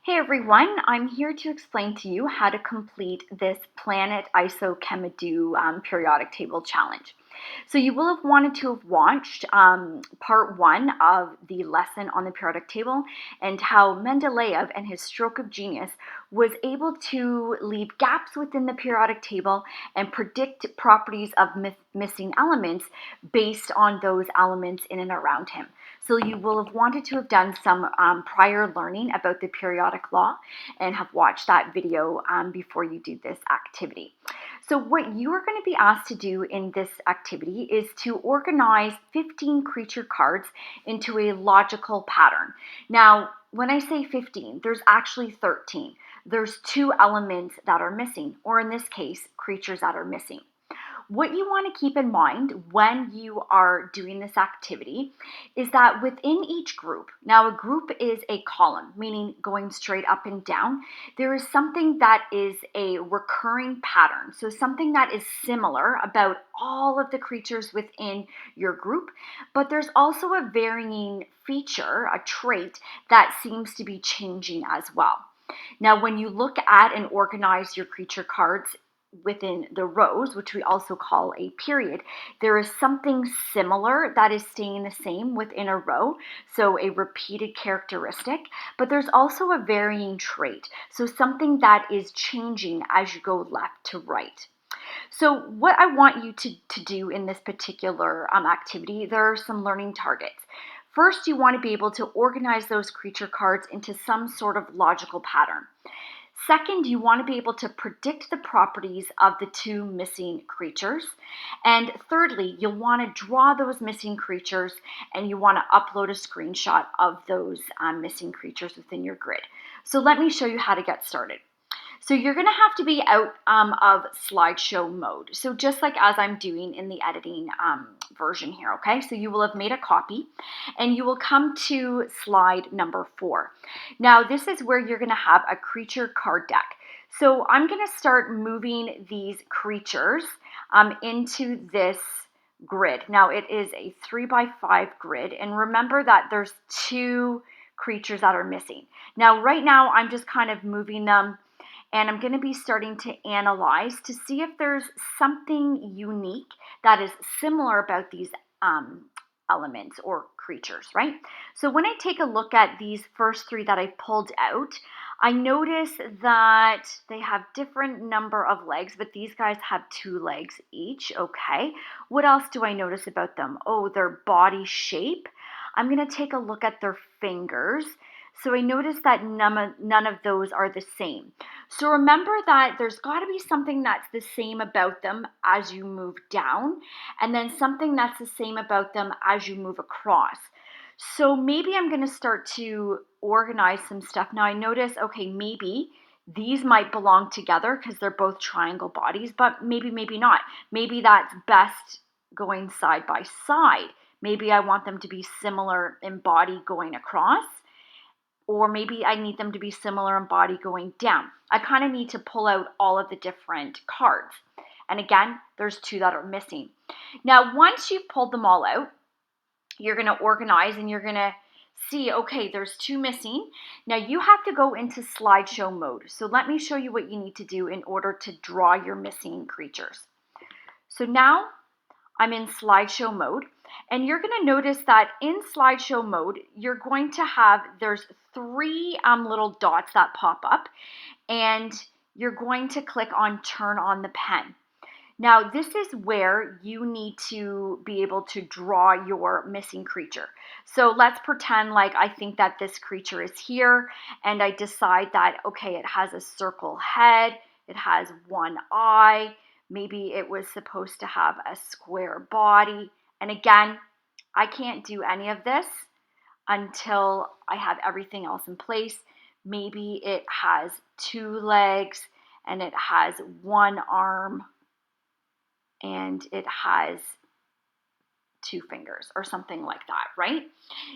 Hey everyone, I'm here to explain to you how to complete this Planet Isochemidoo periodic table challenge. So you will have wanted to have watched part one of the lesson on the periodic table and how Mendeleev and his stroke of genius was able to leave gaps within the periodic table and predict properties of missing elements based on those elements in and around him. So you will have wanted to have done some prior learning about the periodic law and have watched that video before you do this activity. So what you are going to be asked to do in this activity is to organize 15 creature cards into a logical pattern. Now, when I say 15, there's actually 13. There's two elements that are missing, or in this case, creatures that are missing. What you want to keep in mind when you are doing this activity is that within each group, now a group is a column, meaning going straight up and down, there is something that is a recurring pattern. So something that is similar about all of the creatures within your group, but there's also a varying feature, a trait that seems to be changing as well. Now, when you look at and organize your creature cards within the rows, which we also call a period, there is something similar that is staying the same within a row, so a repeated characteristic, but there's also a varying trait, so something that is changing as you go left to right. So what I want you to do in this particular activity, there are some learning targets. First, you want to be able to organize those creature cards into some sort of logical pattern. Second, you want to be able to predict the properties of the two missing creatures. And thirdly, you'll want to draw those missing creatures and you want to upload a screenshot of those missing creatures within your grid. So let me show you how to get started. So you're going to have to be out of slideshow mode. So just like as I'm doing in the editing version here, okay? So you will have made a copy and you will come to slide number 4. Now this is where you're going to have a creature card deck. So I'm going to start moving these creatures into this grid. Now it is a 3x5 grid, and remember that there's two creatures that are missing. Now right now I'm just kind of moving them, and I'm going to be starting to analyze to see if there's something unique that is similar about these elements or creatures, right? So when I take a look at these first three that I pulled out, I notice that they have different number of legs, but these guys have 2 legs each, okay? What else do I notice about them? Oh, their body shape. I'm going to take a look at their fingers. So I noticed that none of those are the same. So remember that there's got to be something that's the same about them as you move down, and then something that's the same about them as you move across. So maybe I'm going to start to organize some stuff. Now I notice, okay, maybe these might belong together because they're both triangle bodies, but maybe not. Maybe that's best going side by side. Maybe I want them to be similar in body going across, or maybe I need them to be similar in body going down. I kind of need to pull out all of the different cards. And again, there's 2 that are missing. Now, once you've pulled them all out, you're going to organize and you're going to see, okay, there's 2 missing. Now you have to go into slideshow mode. So let me show you what you need to do in order to draw your missing creatures. So now I'm in slideshow mode, and you're going to notice that in slideshow mode, you're going to have, there's 3 little dots that pop up, and you're going to click on turn on the pen. Now, this is where you need to be able to draw your missing creature. So let's pretend like I think that this creature is here, and I decide that, okay, it has a circle head, it has 1 eye, maybe it was supposed to have a square body. And again, I can't do any of this until I have everything else in place. Maybe it has 2 legs and it has 1 arm and it has 2 fingers or something like that, right?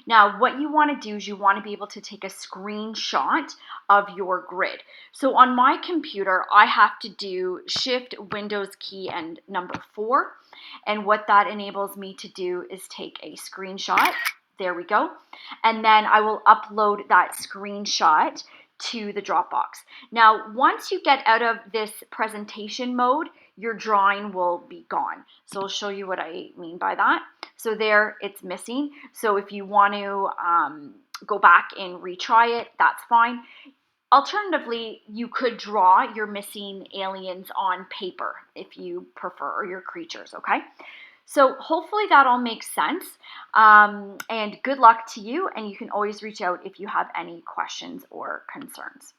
Now, what you want to do is you want to be able to take a screenshot of your grid. So on my computer, I have to do Shift, Windows key, and number 4. And what that enables me to do is take a screenshot. There we go. And then I will upload that screenshot to the Dropbox. Now, once you get out of this presentation mode, your drawing will be gone. So I'll show you what I mean by that. So there, it's missing. So if you want to go back and retry it, that's fine. Alternatively, you could draw your missing aliens on paper if you prefer, or your creatures, okay? So hopefully that all makes sense. And good luck to you. And you can always reach out if you have any questions or concerns.